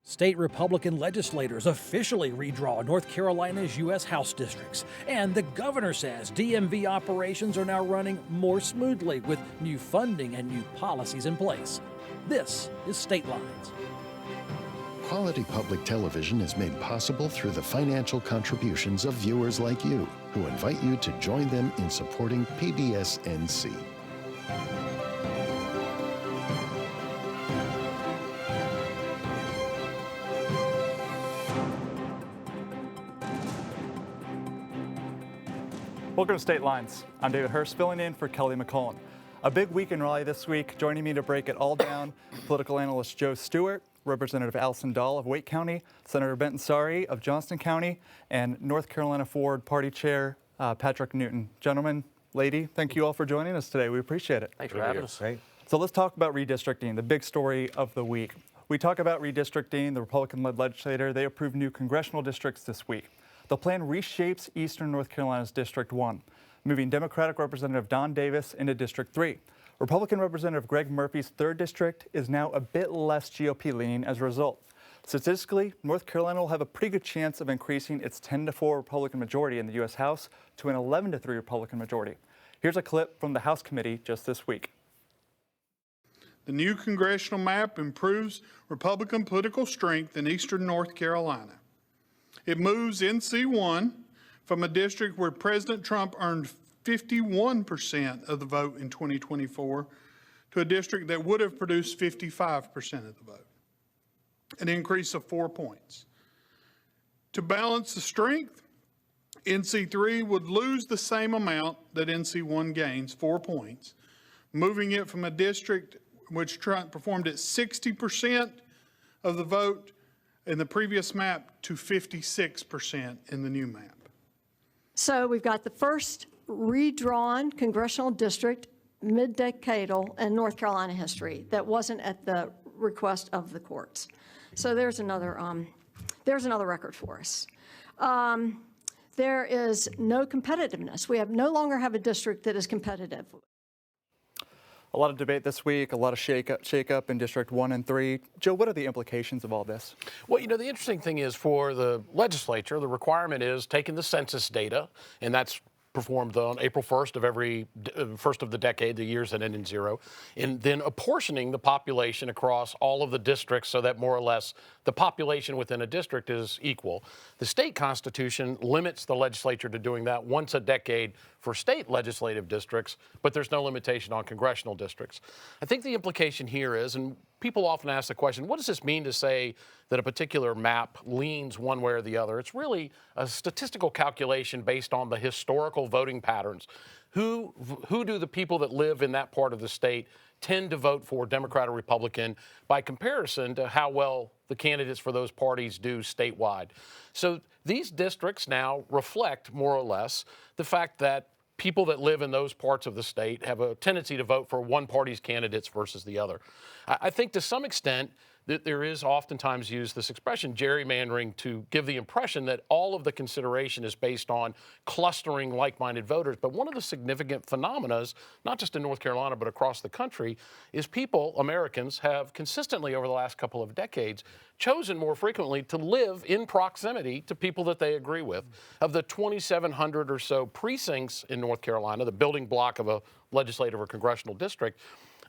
State Republican legislators officially redraw North Carolina's U.S. House districts, and the governor says DMV operations are now running more smoothly with new funding and new policies in place. This is State Lines. Quality public television is made possible through the financial contributions of viewers like you, who invite you to join them in supporting PBS-NC. Welcome to State Lines. I'm David Hurst, filling in for Kelly McCullen. A big week in Raleigh this week. Joining me to break it all down, political analyst Joe Stewart, Representative Allison Dahle of Wake County, Senator Benton Sawrey of Johnston County, and North Carolina Forward Party Chair Patrick Newton. Gentlemen, lady, thank you all for joining us today. We appreciate it. Thanks for having us. So let's talk about redistricting, the big story of the week. We talk about redistricting. The Republican-led legislature, they approved new congressional districts this week. The plan reshapes Eastern North Carolina's District 1, moving Democratic Representative Don Davis into District 3. Republican Representative Greg Murphy's 3rd District is now a bit less GOP leaning as a result. Statistically, North Carolina will have a pretty good chance of increasing its 10-4 Republican majority in the U.S. House to an 11-3 Republican majority. Here's a clip from the House committee just this week. The new congressional map improves Republican political strength in Eastern North Carolina. It moves NC1 from a district where President Trump earned 51% of the vote in 2024 to a district that would have produced 55% of the vote, an increase of 4 points. To balance the strength, NC3 would lose the same amount that NC1 gains, 4 points, moving it from a district which Trump performed at 60% of the vote in the previous map to 56% in the new map. So we've got the first redrawn congressional district mid-decadal in North Carolina history that wasn't at the request of the courts. So there's another record for us. There is no competitiveness. We no longer have a district that is competitive. A lot of debate this week, a lot of shake-up in District 1 and 3. Joe, what are the implications of all this? Well, you know, the interesting thing is for the legislature, the requirement is taking the census data, and that's performed on April 1st of every first of the decade, the years that end in 0, and then apportioning the population across all of the districts so that more or less the population within a district is equal. The state constitution limits the legislature to doing that once a decade for state legislative districts, but there's no limitation on congressional districts. I think the implication here is, and people often ask the question, what does this mean to say that a particular map leans one way or the other? It's really a statistical calculation based on the historical voting patterns. Who do the people that live in that part of the state tend to vote for, Democrat or Republican, by comparison to how well the candidates for those parties do statewide? So these districts now reflect, more or less, the fact that people that live in those parts of the state have a tendency to vote for one party's candidates versus the other. I think to some extent that there is oftentimes used this expression, gerrymandering, to give the impression that all of the consideration is based on clustering like-minded voters. But one of the significant phenomena, not just in North Carolina but across the country, is people, Americans, have consistently over the last couple of decades chosen more frequently to live in proximity to people that they agree with. Of the 2,700 or so precincts in North Carolina, the building block of a legislative or congressional district,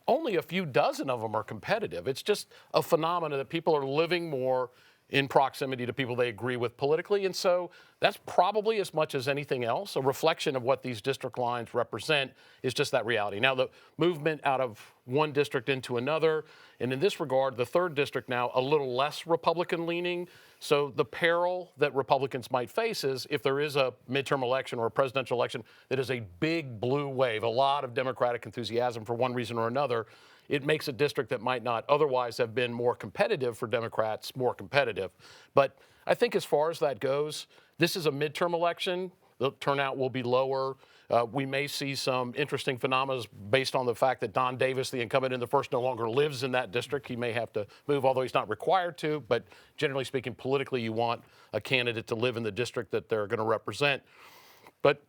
only a few dozen of them are competitive. It's just a phenomenon that people are living more in proximity to people they agree with politically. And so that's probably, as much as anything else, a reflection of what these district lines represent is just that reality. Now, the movement out of one district into another, and in this regard, the 3rd district now a little less Republican leaning. So the peril that Republicans might face is if there is a midterm election or a presidential election that is a big blue wave, a lot of Democratic enthusiasm for one reason or another, it makes a district that might not otherwise have been more competitive for Democrats more competitive. But I think as far as that goes, this is a midterm election. The turnout will be lower. We may see some interesting phenomena based on the fact that Don Davis, the incumbent in the 1st, no longer lives in that district. He may have to move, although he's not required to. But generally speaking, politically, you want a candidate to live in the district that they're going to represent. But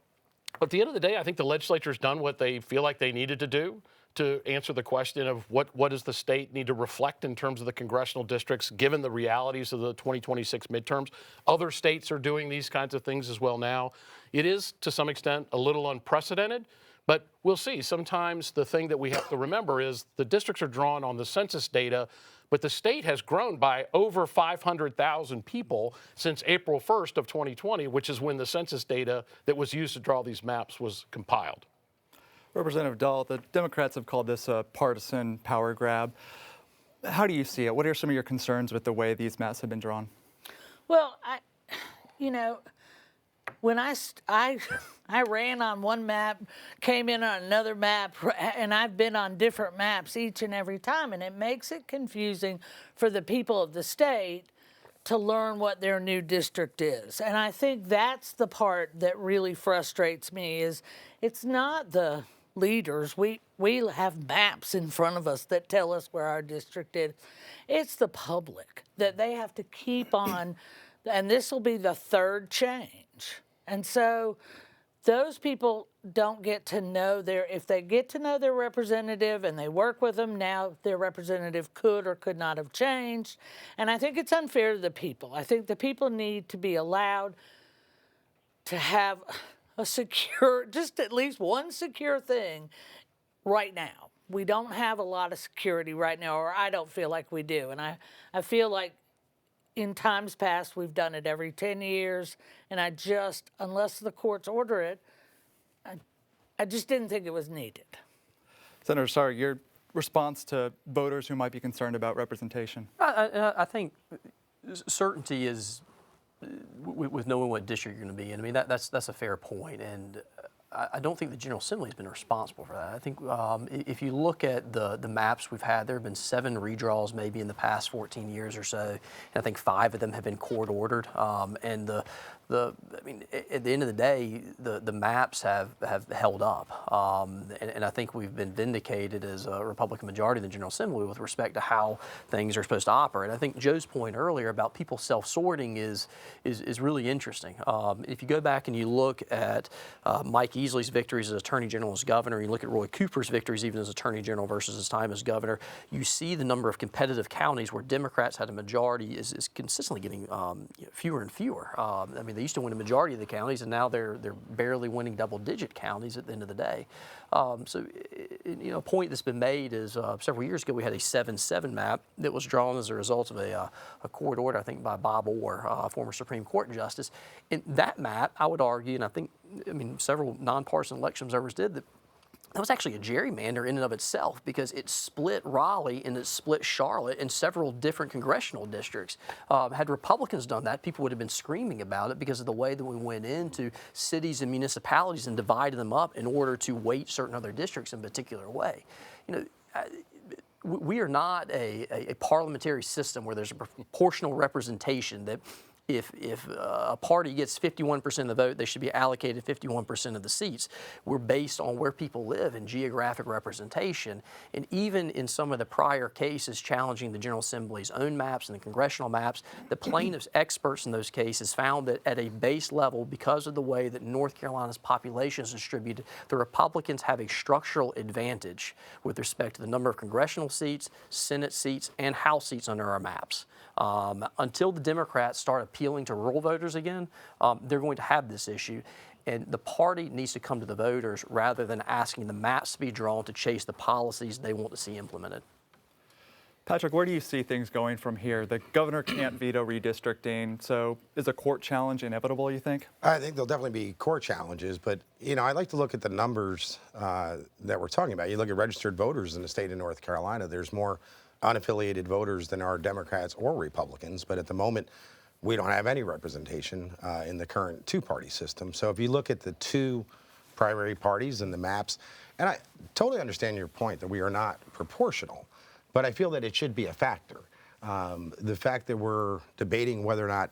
at the end of the day, I think the legislature's done what they feel like they needed to do. to answer the question of what does the state need to reflect in terms of the congressional districts, given the realities of the 2026 midterms. Other states are doing these kinds of things as well now. It is, to some extent, a little unprecedented, but we'll see. Sometimes the thing that we have to remember is the districts are drawn on the census data, but the state has grown by over 500,000 people since April 1st of 2020, which is when the census data that was used to draw these maps was compiled. Representative Dahle, the Democrats have called this a partisan power grab. How do you see it? What are some of your concerns with the way these maps have been drawn? Well, when I ran on one map, came in on another map, and I've been on different maps each and every time, and it makes it confusing for the people of the state to learn what their new district is. And I think that's the part that really frustrates me is it's not the leaders. We have maps in front of us that tell us where our district is. It's the public that they have to keep on, and this will be the third change. And so those people don't get to know if they get to know their representative and they work with them, now their representative could or could not have changed. And I think it's unfair to the people. I think the people need to be allowed to have a secure, just at least one secure thing right now. We don't have a lot of security right now, or I don't feel like we do. And I feel like in times past, we've done it every 10 years, and unless the courts order it, I just didn't think it was needed. Senator Sawrey, your response to voters who might be concerned about representation? I think certainty is with knowing what district you're going to be in. I mean, that's a fair point, and I don't think the General Assembly has been responsible for that. I think if you look at the maps we've had, there have been 7 redraws maybe in the past 14 years or so, and I think 5 of them have been court ordered. And I mean, at the end of the day, the maps have held up, and I think we've been vindicated as a Republican majority in the General Assembly with respect to how things are supposed to operate. I think Joe's point earlier about people self-sorting is really interesting. If you go back and you look at Mike Easley's victories as Attorney General as governor, you look at Roy Cooper's victories even as Attorney General versus his time as governor, you see the number of competitive counties where Democrats had a majority is consistently getting fewer and fewer. I mean, they used to win a majority of the counties, and now they're barely winning double-digit counties at the end of the day. So, a point that's been made is several years ago we had a 7-7 map that was drawn as a result of a court order, I think, by Bob Orr, former Supreme Court justice. And that map, I would argue, and I mean, several nonpartisan election observers did, that was actually a gerrymander in and of itself because it split Raleigh and it split Charlotte in several different congressional districts. Had Republicans done that, people would have been screaming about it because of the way that we went into cities and municipalities and divided them up in order to weight certain other districts in a particular way. We are not a parliamentary system where there's a proportional representation that if a party gets 51% of the vote, they should be allocated 51% of the seats. We're based on where people live and geographic representation. And even in some of the prior cases challenging the General Assembly's own maps and the congressional maps, the plaintiffs' experts in those cases found that at a base level, because of the way that North Carolina's population is distributed, the Republicans have a structural advantage with respect to the number of congressional seats, Senate seats, and House seats under our maps. Until the Democrats start appealing to rural voters again, they're going to have this issue. And the party needs to come to the voters rather than asking the maps to be drawn to chase the policies they want to see implemented. Patrick, where do you see things going from here? The governor can't veto redistricting, so is a court challenge inevitable, you think? I think there'll definitely be court challenges, but, I like to look at the numbers that we're talking about. You look at registered voters in the state of North Carolina, there's more unaffiliated voters than are Democrats or Republicans, but at the moment, we don't have any representation in the current two-party system. So if you look at the two primary parties and the maps, and I totally understand your point that we are not proportional, but I feel that it should be a factor. The fact that we're debating whether or not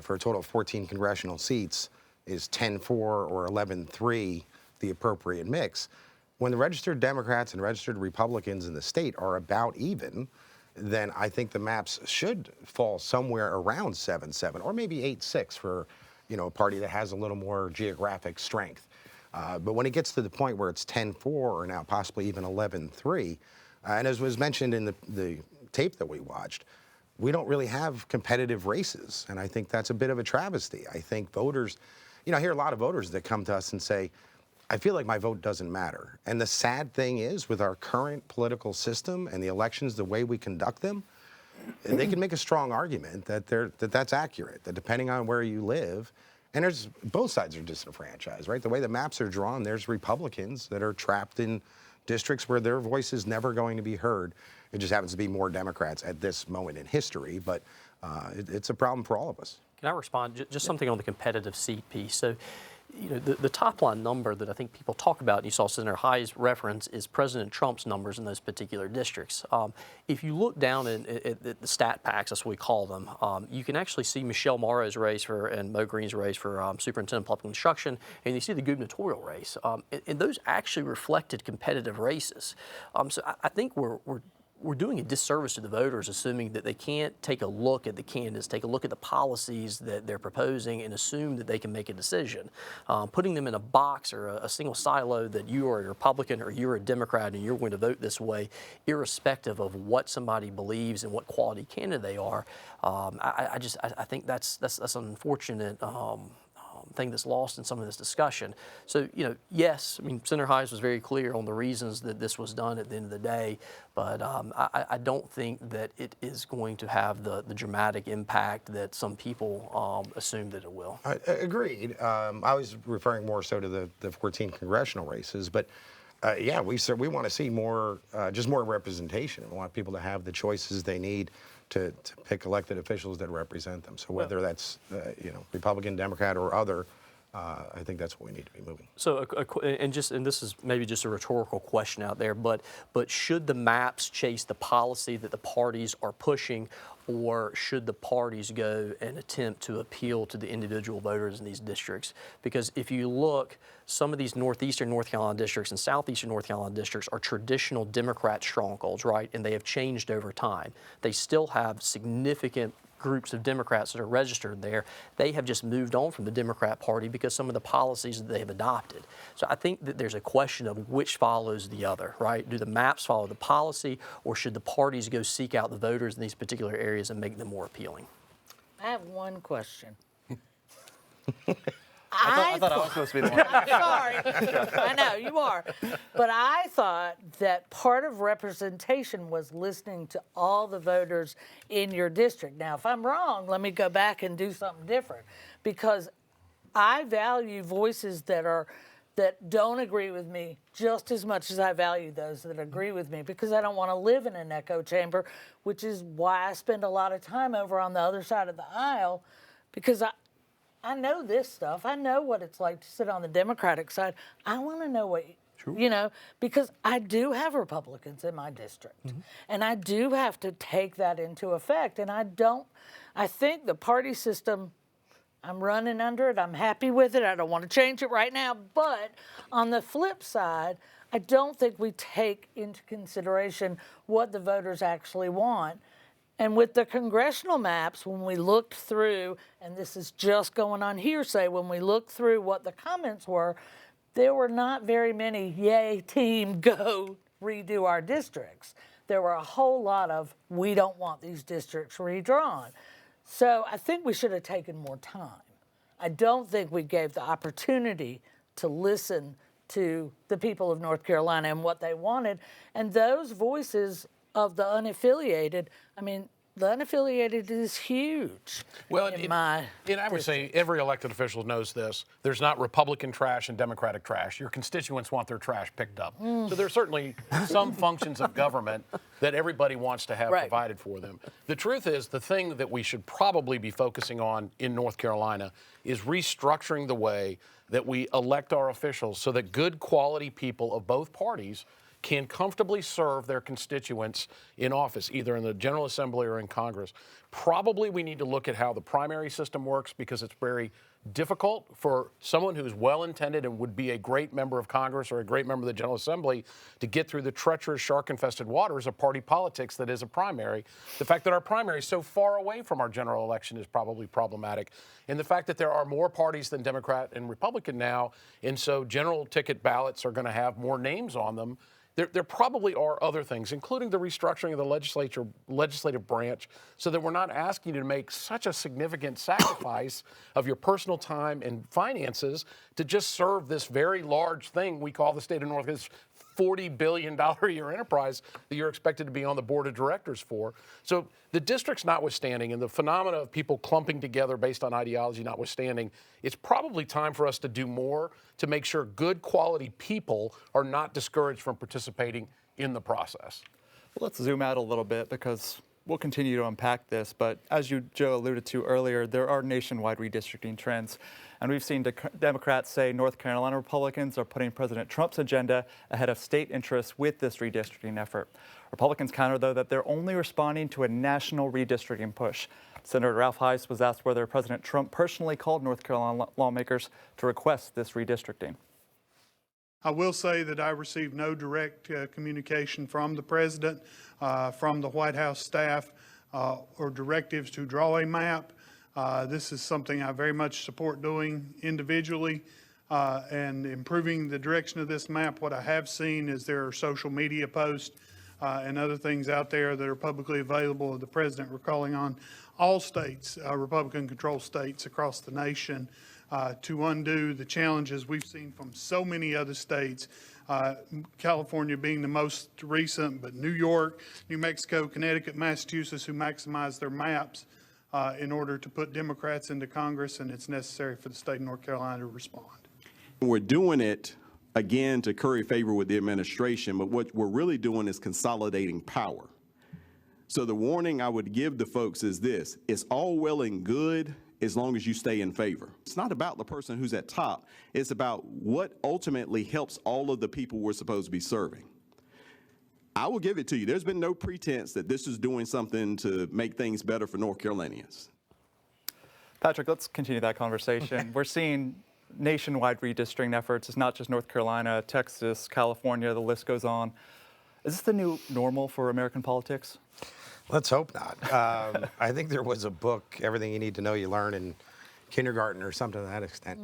for a total of 14 congressional seats is 10-4 or 11-3 the appropriate mix, when the registered Democrats and registered Republicans in the state are about even, then I think the maps should fall somewhere around 7-7 or maybe 8-6 for, a party that has a little more geographic strength. But when it gets to the point where it's 10-4 or now possibly even 11-3, and as was mentioned in the tape that we watched, we don't really have competitive races. And I think that's a bit of a travesty. I think voters, I hear a lot of voters that come to us and say, I feel like my vote doesn't matter. And the sad thing is, with our current political system and the elections, the way we conduct them, they can make a strong argument that that's accurate, that depending on where you live, and there's both sides are disenfranchised, right? The way the maps are drawn, there's Republicans that are trapped in districts where their voice is never going to be heard. It just happens to be more Democrats at this moment in history, but it's a problem for all of us. Can I respond? Just something on the competitive seat piece. So, the top line number that I think people talk about, and you saw Senator Hyde's reference, is President Trump's numbers in those particular districts. If you look down at the stat packs, that's what we call them, you can actually see Michelle Morrow's race and Mo Green's race for Superintendent of Public Instruction, and you see the gubernatorial race. And those actually reflected competitive races. So I think we're doing a disservice to the voters, assuming that they can't take a look at the candidates, take a look at the policies that they're proposing, and assume that they can make a decision. Putting them in a box or a single silo that you are a Republican or you're a Democrat and you're going to vote this way, irrespective of what somebody believes and what quality candidate they are, I think that's an unfortunate thing that's lost in some of this discussion. So, yes, Senator Hyde was very clear on the reasons that this was done at the end of the day, but I don't think that it is going to have the dramatic impact that some people assume that it will. Agreed. I was referring more so to the 14 congressional races, but yeah, we want to see more, just more representation. We want people to have the choices they need to pick elected officials that represent them. So whether that's Republican, Democrat, or other, I think that's what we need to be moving. So, and this is maybe just a rhetorical question out there, but should the maps chase the policy that the parties are pushing, or should the parties go and attempt to appeal to the individual voters in these districts? Because if you look, some of these northeastern North Carolina districts and southeastern North Carolina districts are traditional Democrat strongholds, right? And they have changed over time. They still have significant groups of Democrats that are registered there. They have just moved on from the Democrat Party because some of the policies that they have adopted. So I think that there's a question of which follows the other, right? Do the maps follow the policy, or should the parties go seek out the voters in these particular areas and make them more appealing? I have one question. I thought I was supposed to be the one. I'm sorry. I know, you are. But I thought that part of representation was listening to all the voters in your district. Now, if I'm wrong, let me go back and do something different. Because I value voices that don't agree with me just as much as I value those that agree with me, because I don't want to live in an echo chamber, which is why I spend a lot of time over on the other side of the aisle, because I know this stuff. I know what it's like to sit on the Democratic side. I want to know what, because I do have Republicans in my district. Mm-hmm. And I do have to take that into effect. And I think the party system, I'm running under it. I'm happy with it. I don't want to change it right now. But on the flip side, I don't think we take into consideration what the voters actually want. And with the congressional maps, when we looked through, and this is just going on hearsay, when we looked through what the comments were, there were not very many, yay, team, go, redo our districts. There were a whole lot of, we don't want these districts redrawn. So I think we should have taken more time. I don't think we gave the opportunity to listen to the people of North Carolina and what they wanted. And those voices of the unaffiliated, the unaffiliated is huge. Well, I would say every elected official knows this. There's not Republican trash and Democratic trash. Your constituents want their trash picked up. So there's certainly some functions of government that everybody wants to have provided for them. The truth is, the thing that we should probably be focusing on in North Carolina is restructuring the way that we elect our officials so that good quality people of both parties can comfortably serve their constituents in office, either in the General Assembly or in Congress. Probably we need to look at how the primary system works, because it's very difficult for someone who's well-intended and would be a great member of Congress or a great member of the General Assembly to get through the treacherous, shark-infested waters of party politics that is a primary. The fact that our primary is so far away from our general election is probably problematic. And the fact that there are more parties than Democrat and Republican now, and so general ticket ballots are going to have more names on them. There probably are other things, including the restructuring of the legislative branch, so that we're not asking you to make such a significant sacrifice of your personal time and finances to just serve this very large thing we call the state of North Carolina. $40 billion a year enterprise that you're expected to be on the board of directors for. So the districts notwithstanding, and the phenomena of people clumping together based on ideology notwithstanding, it's probably time for us to do more to make sure good quality people are not discouraged from participating in the process. Well, let's zoom out a little bit, because we'll continue to unpack this, but as you, Joe, alluded to earlier, there are nationwide redistricting trends. And we've seen Democrats say North Carolina Republicans are putting President Trump's agenda ahead of state interests with this redistricting effort. Republicans counter, though, that they're only responding to a national redistricting push. Senator Ralph Heiss was asked whether President Trump personally called North Carolina lawmakers to request this redistricting. I will say that I received no direct communication from the president, from the White House staff, or directives to draw a map. This is something I very much support doing individually and improving the direction of this map. What I have seen is there are social media posts and other things out there that are publicly available of the president recalling on all states, Republican-controlled states across the nation, to undo the challenges we've seen from so many other states, California being the most recent, but New York, New Mexico, Connecticut, Massachusetts, who maximize their maps in order to put Democrats into Congress, and it's necessary for the state of North Carolina to respond. We're doing it, again, to curry favor with the administration, but what we're really doing is consolidating power. So the warning I would give the folks is this: it's all well and good as long as you stay in favor. It's not about the person who's at top. It's about what ultimately helps all of the people we're supposed to be serving. I will give it to you. There's been no pretense that this is doing something to make things better for North Carolinians. Patrick, let's continue that conversation. We're seeing nationwide redistricting efforts. It's not just North Carolina, Texas, California, the list goes on. Is this the new normal for American politics? Let's hope not. I think there was a book, Everything You Need to Know You Learn in Kindergarten or something to that extent.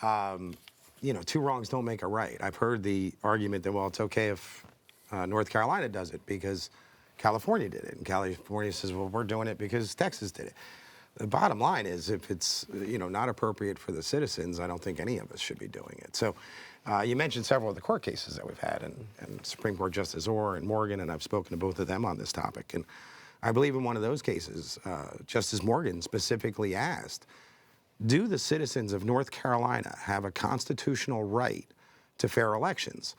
You know, two wrongs don't make a right. I've heard the argument that, well, it's okay if North Carolina does it because California did it. And California says, well, we're doing it because Texas did it. The bottom line is, if it's, you know, not appropriate for the citizens, I don't think any of us should be doing it. So you mentioned several of the court cases that we've had, and Supreme Court Justice Orr and Morgan, and I've spoken to both of them on this topic. And I believe in one of those cases, Justice Morgan specifically asked, do the citizens of North Carolina have a constitutional right to fair elections?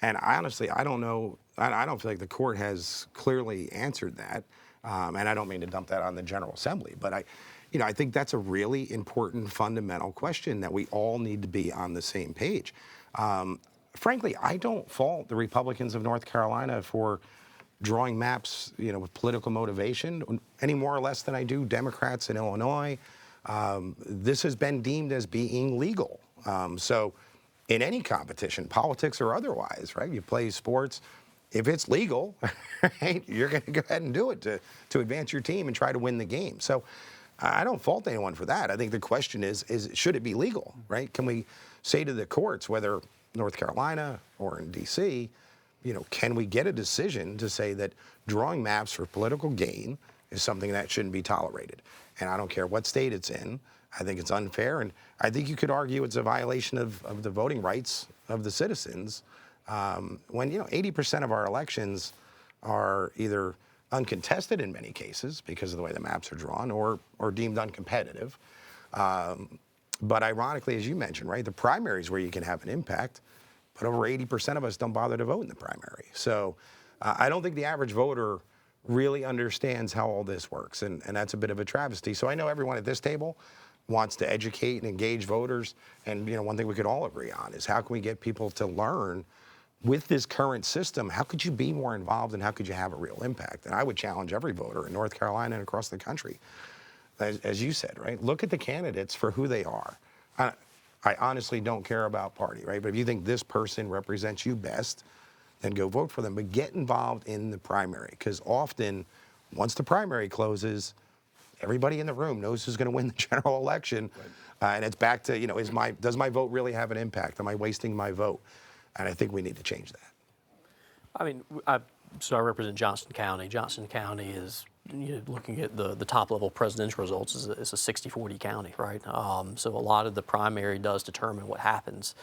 And honestly, I don't know, I don't feel like the court has clearly answered that. And I don't mean to dump that on the General Assembly, but I think that's a really important fundamental question that we all need to be on the same page. Frankly, I don't fault the Republicans of North Carolina for drawing maps, you know, with political motivation any more or less than I do Democrats in Illinois. This has been deemed as being legal. So in any competition, politics or otherwise, right? You play sports. If it's legal, right, you're going to go ahead and do it to advance your team and try to win the game. So I don't fault anyone for that. I think the question is should it be legal, right? Can we say to the courts, whether North Carolina or in D.C., you know, can we get a decision to say that drawing maps for political gain is something that shouldn't be tolerated? And I don't care what state it's in. I think it's unfair. And I think you could argue it's a violation of the voting rights of the citizens. When, you know, 80% of our elections are either uncontested in many cases because of the way the maps are drawn or deemed uncompetitive. But ironically, as you mentioned, right, the primary is where you can have an impact, but over 80% of us don't bother to vote in the primary. So I don't think the average voter really understands how all this works, and that's a bit of a travesty. So I know everyone at this table wants to educate and engage voters, and, you know, one thing we could all agree on is how can we get people to learn with this current system, how could you be more involved and how could you have a real impact? And I would challenge every voter in North Carolina and across the country, as you said, right? Look at the candidates for who they are. I honestly don't care about party, right? But if you think this person represents you best, then go vote for them. But get involved in the primary, because often, once the primary closes, everybody in the room knows who's going to win the general election. And it's back to, does my vote really have an impact? Am I wasting my vote? And I think we need to change that. I mean, So I represent Johnston County. Johnston County is, looking at the top level presidential results, is a 60-40 county, right? So a lot of the primary does determine what happens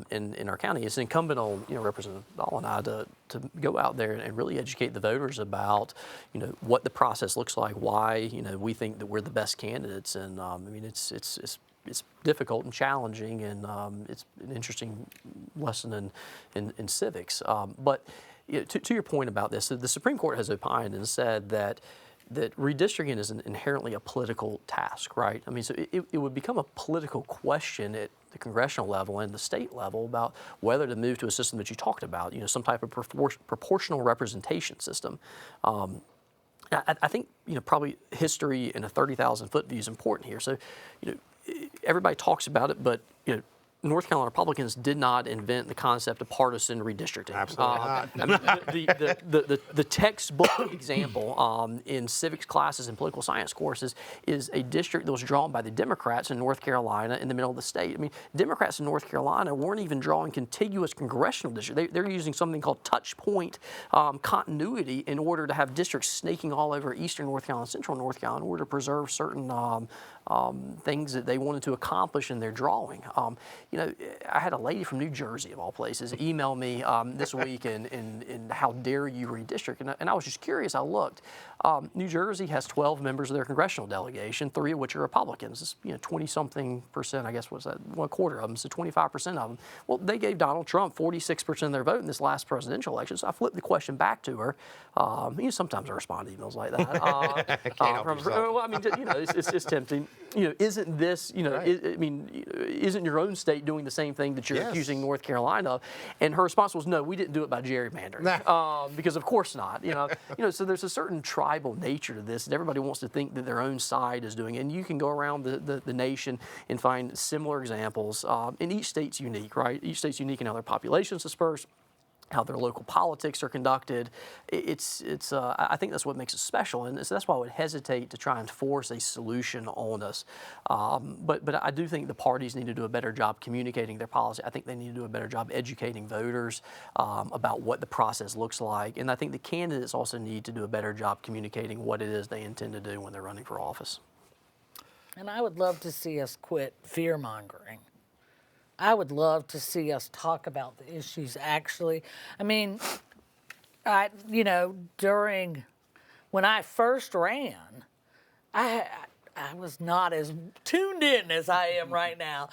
in our county. It's incumbent on Representative Dahle and I to go out there and really educate the voters about what the process looks like, why we think that we're the best candidates, and I mean it's difficult and challenging, and it's an interesting lesson in civics, but. To your point about this, the Supreme Court has opined and said that redistricting is inherently a political task, right? I mean, so it would become a political question at the congressional level and the state level about whether to move to a system that you talked about, some type of proportional representation system. I think probably history in a 30,000-foot view is important here. So everybody talks about it, but North Carolina Republicans did not invent the concept of partisan redistricting. Absolutely not. I mean, the textbook example in civics classes and political science courses is a district that was drawn by the Democrats in North Carolina in the middle of the state. I mean, Democrats in North Carolina weren't even drawing contiguous congressional districts. They're using something called touch point continuity in order to have districts snaking all over eastern North Carolina and central North Carolina in order to preserve certain things that they wanted to accomplish in their drawing. I had a lady from New Jersey, of all places, email me this week and how dare you redistrict? And I was just curious. I looked. New Jersey has 12 members of their congressional delegation, 3 of which are Republicans. 20-something percent, I guess, was that 1/4 of them, so 25% of them. Well, they gave Donald Trump 46% of their vote in this last presidential election. So I flipped the question back to her. Sometimes I respond to emails like that. Well, I mean, it's tempting. Isn't this, Right. Isn't your own state doing the same thing that you're accusing North Carolina of? And her response was, no, we didn't do it by gerrymandering. Because of course not. So there's a certain tribal nature to this, and everybody wants to think that their own side is doing it. And you can go around the nation and find similar examples. And each state's unique, right? Each state's unique in how their population's dispersed, how their local politics are conducted. I think that's what makes it special, and so that's why I would hesitate to try and force a solution on us. But I do think the parties need to do a better job communicating their policy. I think they need to do a better job educating voters about what the process looks like, and I think the candidates also need to do a better job communicating what it is they intend to do when they're running for office. And I would love to see us quit fear-mongering. I would love to see us talk about the issues actually. I mean, during when I first ran, I was not as tuned in as I am right now.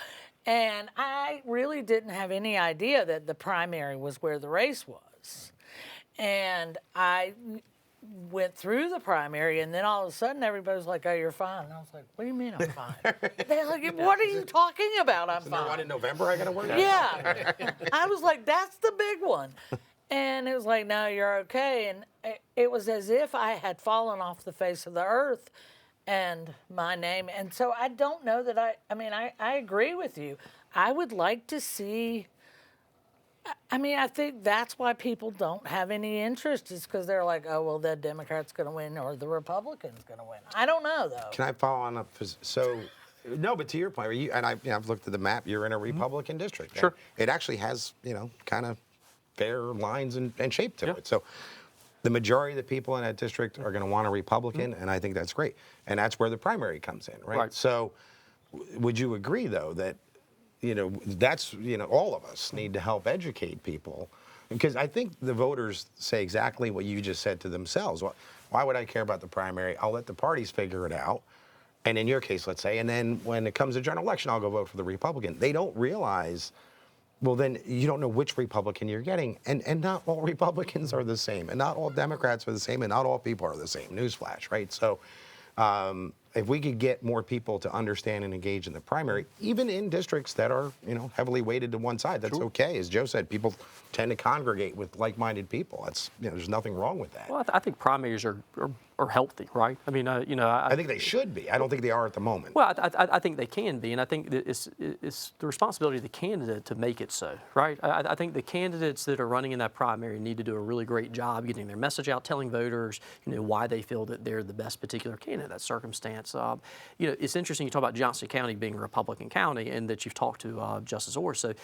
And I really didn't have any idea that the primary was where the race was. And I went through the primary, and then all of a sudden everybody was like, oh, you're fine. And I was like, what do you mean I'm fine? They're like, what are you talking about? I'm fine. One in November I got to work? Yeah. I was like, that's the big one. And it was like, no, you're okay. And it was as if I had fallen off the face of the earth and my name. And so I don't know that I agree with you. I would like to see, I think that's why people don't have any interest is because they're like, oh, well, the Democrat's going to win or the Republican's going to win. I don't know, though. Can I follow on up? So, no, but to your point, I've looked at the map. You're in a Republican district. Sure. It actually has, kind of fair lines and shape to it. So the majority of the people in that district are going to want a Republican, and I think that's great. And that's where the primary comes in, right? So would you agree, though, that that's, all of us need to help educate people, because I think the voters say exactly what you just said to themselves. Why would I care about the primary? I'll let the parties figure it out. And in your case, let's say, and then when it comes to general election, I'll go vote for the Republican. They don't realize, well, then you don't know which Republican you're getting. And not all Republicans are the same, and not all Democrats are the same, and not all people are the same. Newsflash, right? So, if we could get more people to understand and engage in the primary, even in districts that are, heavily weighted to one side, that's okay. As Joe said, people tend to congregate with like-minded people. That's, there's nothing wrong with that. Well, I think primaries are healthy, right? I mean, I think they should be. I don't think they are at the moment. Well, I think they can be, and I think that it's the responsibility of the candidate to make it so, right? I think the candidates that are running in that primary need to do a really great job getting their message out, telling voters, why they feel that they're the best particular candidate in that circumstance. It's interesting you talk about Johnson County being a Republican county, and that you've talked to Justice Orr. So,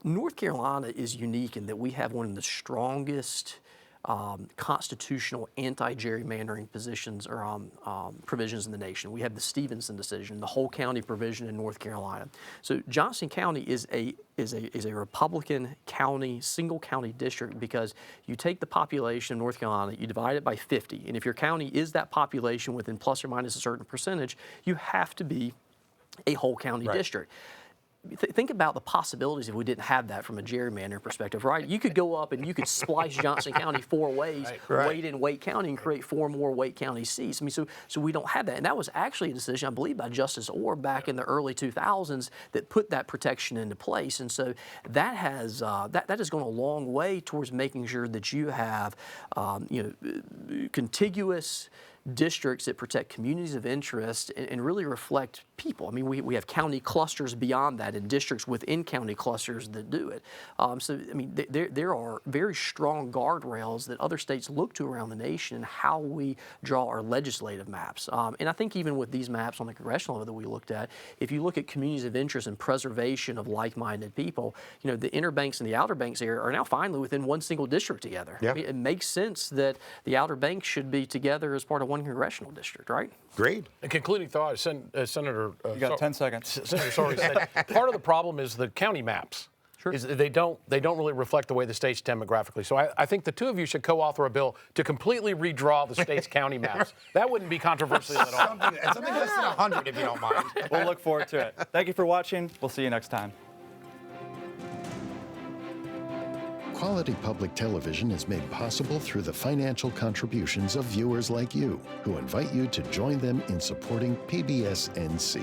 North Carolina is unique in that we have one of the strongest constitutional anti-gerrymandering positions or provisions in the nation. We have the Stevenson decision, the whole county provision in North Carolina. So Johnson County is a Republican county, single county district, because you take the population of North Carolina, you divide it by 50, and if your county is that population within plus or minus a certain percentage, you have to be a whole county district. Think about the possibilities if we didn't have that from a gerrymandering perspective, right? You could go up and you could splice Johnson County 4 ways, Wade and Wake County, and create 4 more Wake County seats. I mean, so we don't have that. And that was actually a decision, I believe, by Justice Orr back in the early 2000s that put that protection into place. And so that has gone a long way towards making sure that you have, contiguous districts that protect communities of interest and really reflect people. I mean, we have county clusters beyond that and districts within county clusters that do it. So, I mean, there are very strong guardrails that other states look to around the nation in how we draw our legislative maps. And I think even with these maps on the congressional level that we looked at, if you look at communities of interest and preservation of like-minded people, the inner banks and the outer banks area are now finally within one single district together. Yeah. I mean, it makes sense that the outer banks should be together as part of one congressional district, right? Great. A concluding thought, Senator. You got 10 seconds. Senator Sawrey said part of the problem is the county maps. Sure. Is they don't really reflect the way the state's demographically. So I think the two of you should co-author a bill to completely redraw the state's county maps. That wouldn't be controversial at all. Something less than 100, if you don't mind. We'll look forward to it. Thank you for watching. We'll see you next time. Quality public television is made possible through the financial contributions of viewers like you, who invite you to join them in supporting PBS NC.